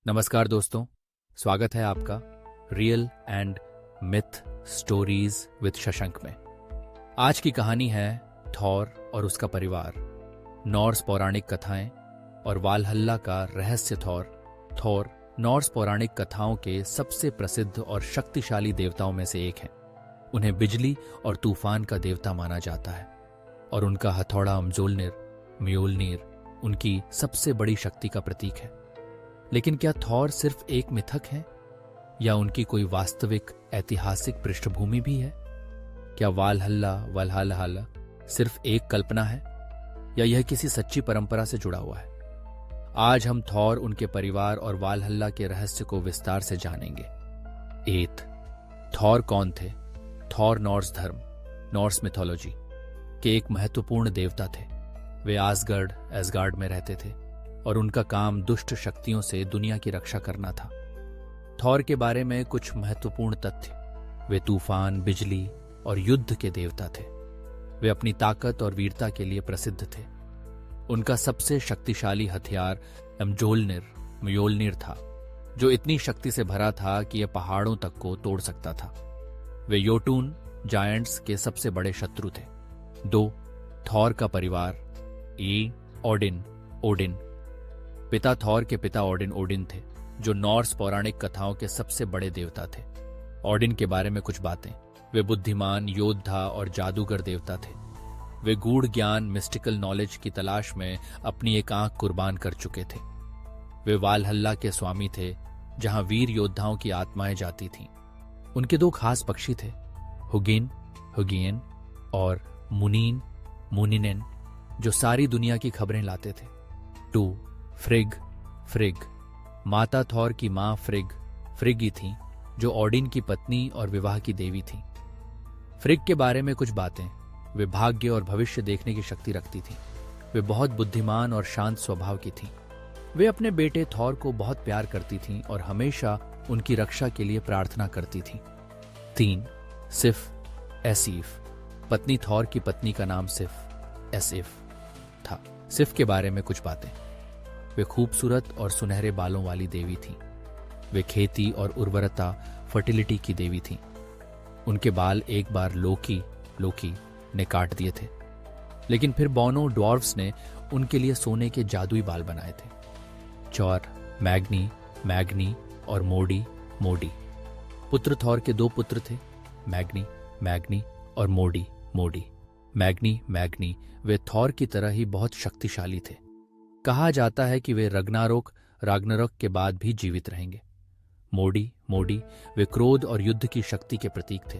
नमस्कार दोस्तों, स्वागत है आपका real and myth stories with Shashank में। आज की कहानी है थॉर और उसका परिवार, नॉर्स पौराणिक कथाएं और वालहल्ला का रहस्य। थॉर नॉर्स पौराणिक कथाओं के सबसे प्रसिद्ध और शक्तिशाली देवताओं में से एक हैं। उन्हें बिजली और तूफान का देवता माना जाता है और उनका हथौड़ा म्योल्निर उनकी सबसे बड़ी शक्ति का प्रतीक है। लेकिन क्या थॉर सिर्फ एक मिथक है या उनकी कोई वास्तविक ऐतिहासिक पृष्ठभूमि भी है? क्या वालहल्ला सिर्फ एक कल्पना है या यह किसी सच्ची परंपरा से जुड़ा हुआ है? आज हम थॉर, उनके परिवार और वालहल्ला के रहस्य को विस्तार से जानेंगे। 8. थॉर कौन थे? थॉर नॉर्स मिथोलॉजी के एक महत्वपूर्ण देवता थे। वे एसगार्ड में रहते थे और उनका काम दुष्ट शक्तियों से दुनिया की रक्षा करना था। थॉर के बारे में कुछ महत्वपूर्ण तथ्य। वे तूफान, बिजली और युद्ध के देवता थे। वे अपनी ताकत और वीरता के लिए प्रसिद्ध थे। उनका सबसे शक्तिशाली हथियार म्योल्निर था, जो इतनी शक्ति से भरा था कि यह पहाड़ों तक को तोड़ सकता था। वे योटून जायंट्स के सबसे बड़े शत्रु थे। 2. थॉर का परिवार। ओडिन। पिता थॉर के पिता ओडिन थे, जो नॉर्स पौराणिक कथाओं के सबसे बड़े देवता थे। ओडिन के बारे में कुछ बातें। वे बुद्धिमान, योद्धा और जादूगर देवता थे। वे गूढ़ ज्ञान, मिस्टिकल नॉलेज की तलाश में अपनी एक आंख कुर्बान कर चुके थे। वे वालहल्ला के स्वामी थे, जहां वीर योद्धाओं की आत्माएं जाती थीं। उनके 2 खास पक्षी थे, हुगियन और मुनिनेन, जो सारी दुनिया की खबरें लाते थे। 2. फ्रिग। माता थॉर की मां फ्रिगी थी, जो ओडिन की पत्नी और विवाह की देवी थी। फ्रिग के बारे में कुछ बातें। वे भाग्य और भविष्य देखने की शक्ति रखती थी। वे बहुत बुद्धिमान और शांत स्वभाव की थी। वे अपने बेटे थॉर को बहुत प्यार करती थीं और हमेशा उनकी रक्षा के लिए प्रार्थना करती थीं। 3. एसीफ। पत्नी थॉर की पत्नी का नाम एसीफ था। सिफ के बारे में कुछ बातें। वे खूबसूरत और सुनहरे बालों वाली देवी थीं। वे खेती और उर्वरता, फर्टिलिटी की देवी थीं। उनके बाल एक बार लोकी ने काट दिए थे, लेकिन फिर बोनो ड्वार्फ्स ने उनके लिए सोने के जादुई बाल बनाए थे। 4. मैग्नी और मोडी। पुत्र थॉर के 2 पुत्र थे, मैग्नी और मोडी। मैग्नी वे थॉर की तरह ही बहुत शक्तिशाली थे। कहा जाता है कि वे राग्नारोक के बाद भी जीवित रहेंगे। मोडी वे क्रोध और युद्ध की शक्ति के प्रतीक थे।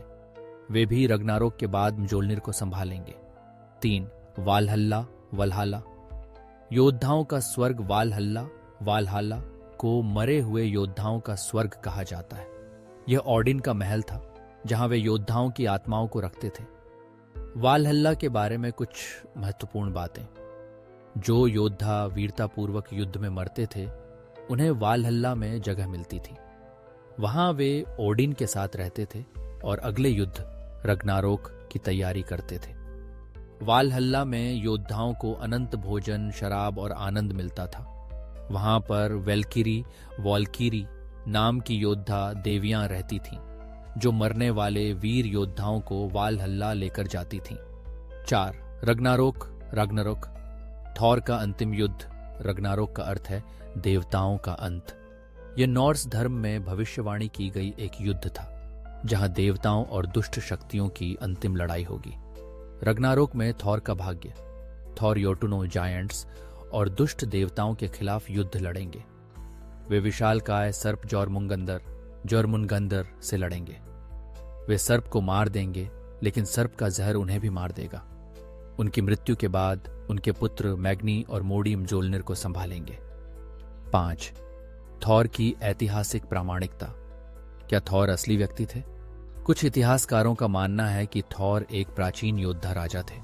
वे भी राग्नारोक के बाद म्योल्निर को संभालेंगे। 3. वालहल्ला। योद्धाओं का स्वर्ग। वालहल्ला को मरे हुए योद्धाओं का स्वर्ग कहा जाता है। यह ओडिन का महल था, जहां वे योद्धाओं की आत्माओं को रखते थे। वालहल्ला के बारे में कुछ महत्वपूर्ण बातें। जो योद्धा वीरतापूर्वक युद्ध में मरते थे, उन्हें वालहल्ला में जगह मिलती थी। वहां वे ओडिन के साथ रहते थे और अगले युद्ध राग्नारोक की तैयारी करते थे। वालहल्ला में योद्धाओं को अनंत भोजन, शराब और आनंद मिलता था। वहां पर वॉल्कीरी नाम की योद्धा देवियां रहती थीं, जो मरने वाले वीर योद्धाओं को वालहल्ला लेकर जाती थीं। 4. राग्नारोक। थॉर का अंतिम युद्ध। राग्नारोक का अर्थ है देवताओं का अंत। यह नॉर्स धर्म में भविष्यवाणी की गई एक युद्ध था, जहां देवताओं और दुष्ट शक्तियों की अंतिम लड़ाई होगी। राग्नारोक में थॉर का भाग्य। थॉर योटुनो जायंट्स और दुष्ट देवताओं के खिलाफ युद्ध लड़ेंगे। वे विशालकाय सर्प जोरमुनगंदर से लड़ेंगे। वे सर्प को मार देंगे, लेकिन सर्प का जहर उन्हें भी मार देगा। उनकी मृत्यु के बाद उनके पुत्र मैग्नी और मोडी म्योल्निर को संभालेंगे। 5. थॉर की ऐतिहासिक प्रामाणिकता। क्या थॉर असली व्यक्ति थे? कुछ इतिहासकारों का मानना है कि थॉर एक प्राचीन योद्धा राजा थे,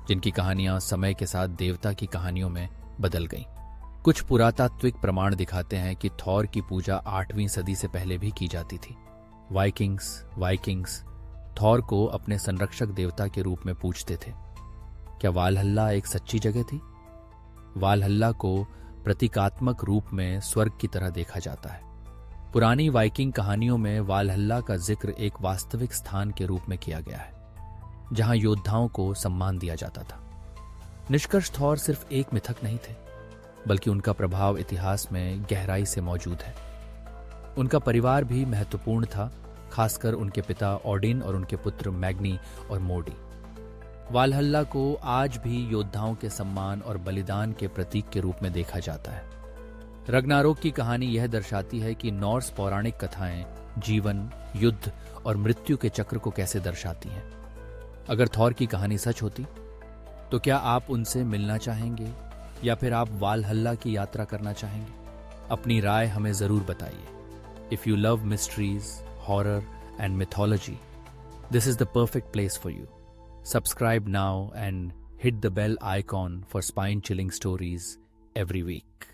जिनकी कहानियां समय के साथ देवता की कहानियों में बदल गईं। कुछ पुरातात्विक प्रमाण दिखाते हैं कि थॉर की पूजा 8वीं सदी से पहले भी की जाती थी। वाइकिंग्स थॉर को अपने संरक्षक देवता के रूप में पूजते थे। क्या वालहल्ला एक सच्ची जगह थी? वालहल्ला को प्रतीकात्मक रूप में स्वर्ग की तरह देखा जाता है। पुरानी वाइकिंग कहानियों में वालहल्ला का जिक्र एक वास्तविक स्थान के रूप में किया गया है, जहां योद्धाओं को सम्मान दिया जाता था। निष्कर्ष थॉर सिर्फ एक मिथक नहीं थे, बल्कि उनका प्रभाव इतिहास में गहराई से मौजूद है। उनका परिवार भी महत्वपूर्ण था, खासकर उनके पिता ऑडिन और उनके पुत्र मैग्नी और मोडी। वालहल्ला को आज भी योद्धाओं के सम्मान और बलिदान के प्रतीक के रूप में देखा जाता है। रग्नारोक की कहानी यह दर्शाती है कि नॉर्स पौराणिक कथाएं जीवन, युद्ध और मृत्यु के चक्र को कैसे दर्शाती हैं। अगर थॉर की कहानी सच होती तो क्या आप उनसे मिलना चाहेंगे या फिर आप वालहल्ला की यात्रा करना चाहेंगे? अपनी राय हमें जरूर बताइए। If you love mysteries, horror and mythology, this is the perfect place for you. Subscribe now and hit the bell icon for spine-chilling stories every week.